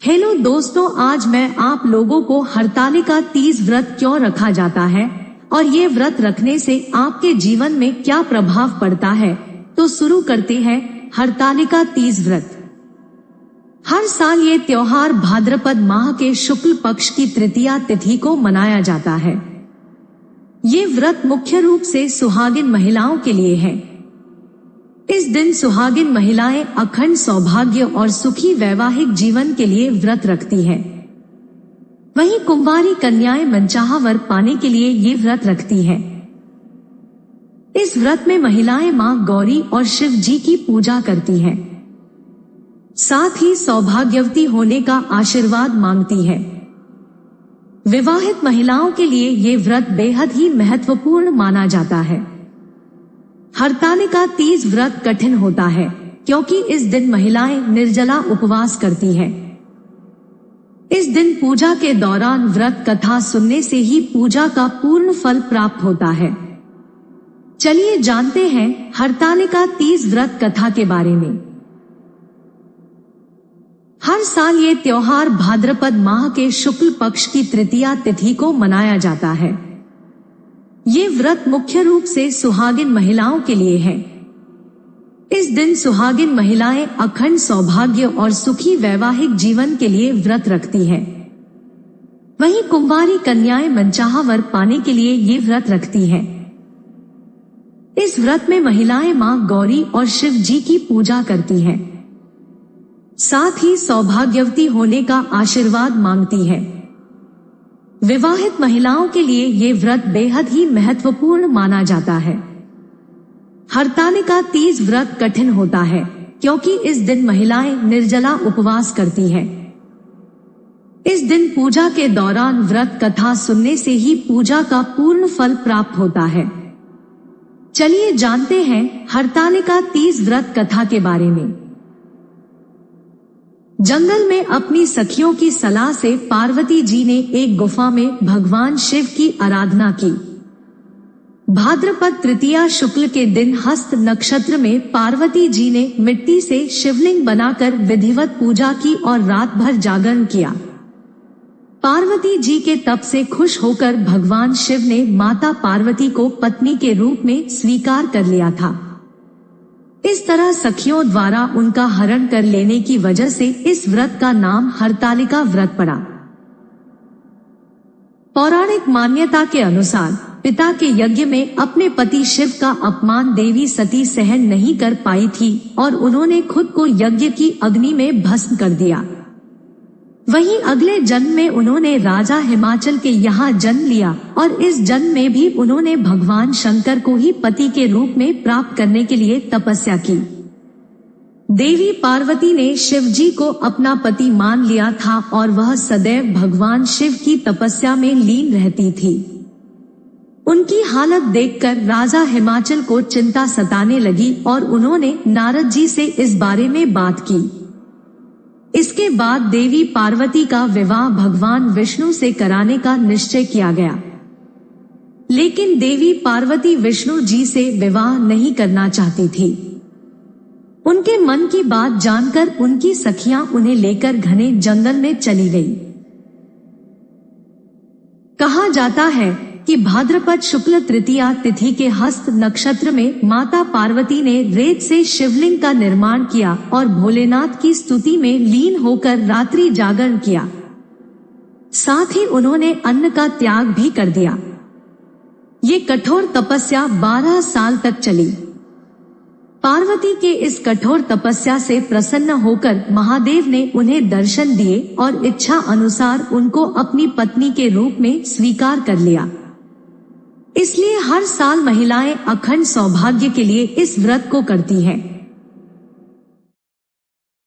Hello दोस्तों, आज मैं आप लोगों को हरतालिका तीज व्रत क्यों रखा जाता है और ये व्रत रखने से आपके जीवन में क्या प्रभाव पड़ता है, तो शुरू करते हैं हरतालिका तीज व्रत। हर साल ये त्योहार भाद्रपद माह के शुक्ल पक्ष की तृतीया तिथि को मनाया जाता है। ये व्रत मुख्य रूप से सुहागिन महिलाओं के लिए है। इस दिन सुहागिन महिलाएं अखंड सौभाग्य और सुखी वैवाहिक जीवन के लिए व्रत रखती हैं। वहीं कुंवारी कन्याएं मनचाहा वर पाने के लिए ये व्रत रखती हैं। इस व्रत में महिलाएं मां गौरी और शिव जी की पूजा करती हैं। साथ ही सौभाग्यवती होने का आशीर्वाद मांगती है। विवाहित महिलाओं के लिए ये व्रत बेहद ही महत्वपूर्ण माना जाता है। हरतालिका तीज व्रत कठिन होता है क्योंकि इस दिन महिलाएं निर्जला उपवास करती हैं। इस दिन पूजा के दौरान व्रत कथा सुनने से ही पूजा का पूर्ण फल प्राप्त होता है। चलिए जानते हैं हरतालिका तीज व्रत कथा के बारे में। हर साल ये त्योहार भाद्रपद माह के शुक्ल पक्ष की तृतीया तिथि को मनाया जाता है। ये व्रत मुख्य रूप से सुहागिन महिलाओं के लिए है। इस दिन सुहागिन महिलाएं अखंड सौभाग्य और सुखी वैवाहिक जीवन के लिए व्रत रखती हैं। वहीं कुंवारी कन्याएं मनचाहा वर पाने के लिए ये व्रत रखती हैं। इस व्रत में महिलाएं मां गौरी और शिव जी की पूजा करती हैं। साथ ही सौभाग्यवती होने का आशीर्वाद मांगती है। विवाहित महिलाओं के लिए ये व्रत बेहद ही महत्वपूर्ण माना जाता है। हरतालिका तीज व्रत कठिन होता है क्योंकि इस दिन महिलाएं निर्जला उपवास करती हैं। इस दिन पूजा के दौरान व्रत कथा सुनने से ही पूजा का पूर्ण फल प्राप्त होता है। चलिए जानते हैं हरतालिका तीज व्रत कथा के बारे में। जंगल में अपनी सखियों की सलाह से पार्वती जी ने एक गुफा में भगवान शिव की आराधना की। भाद्रपद तृतीया शुक्ल के दिन हस्त नक्षत्र में पार्वती जी ने मिट्टी से शिवलिंग बनाकर विधिवत पूजा की और रात भर जागरण किया। पार्वती जी के तप से खुश होकर भगवान शिव ने माता पार्वती को पत्नी के रूप में स्वीकार कर लिया था। इस तरह सखियों द्वारा उनका हरण कर लेने की वजह से इस व्रत का नाम हरतालिका व्रत पड़ा। पौराणिक मान्यता के अनुसार पिता के यज्ञ में अपने पति शिव का अपमान देवी सती सहन नहीं कर पाई थी और उन्होंने खुद को यज्ञ की अग्नि में भस्म कर दिया। वहीं अगले जन्म में उन्होंने राजा हिमाचल के यहाँ जन्म लिया और इस जन्म में भी उन्होंने भगवान शंकर को ही पति के रूप में प्राप्त करने के लिए तपस्या की। देवी पार्वती ने शिव जी को अपना पति मान लिया था और वह सदैव भगवान शिव की तपस्या में लीन रहती थी। उनकी हालत देखकर राजा हिमाचल को चिंता सताने लगी और उन्होंने नारद जी से इस बारे में बात की। इसके बाद देवी पार्वती का विवाह भगवान विष्णु से कराने का निश्चय किया गया। लेकिन देवी पार्वती विष्णु जी से विवाह नहीं करना चाहती थी। उनके मन की बात जानकर उनकी सखियां उन्हें लेकर घने जंगल में चली गई। कहा जाता है कि भाद्रपद शुक्ल तृतीया तिथि के हस्त नक्षत्र में माता पार्वती ने रेत से शिवलिंग का निर्माण किया और भोलेनाथ की स्तुति में लीन होकर रात्रि जागरण किया। साथ ही उन्होंने अन्न का त्याग भी कर दिया। ये कठोर तपस्या 12 साल तक चली। पार्वती के इस कठोर तपस्या से प्रसन्न होकर महादेव ने उन्हें दर्शन दिए और इच्छा अनुसार उनको अपनी पत्नी के रूप में स्वीकार कर लिया। इसलिए हर साल महिलाएं अखंड सौभाग्य के लिए इस व्रत को करती हैं।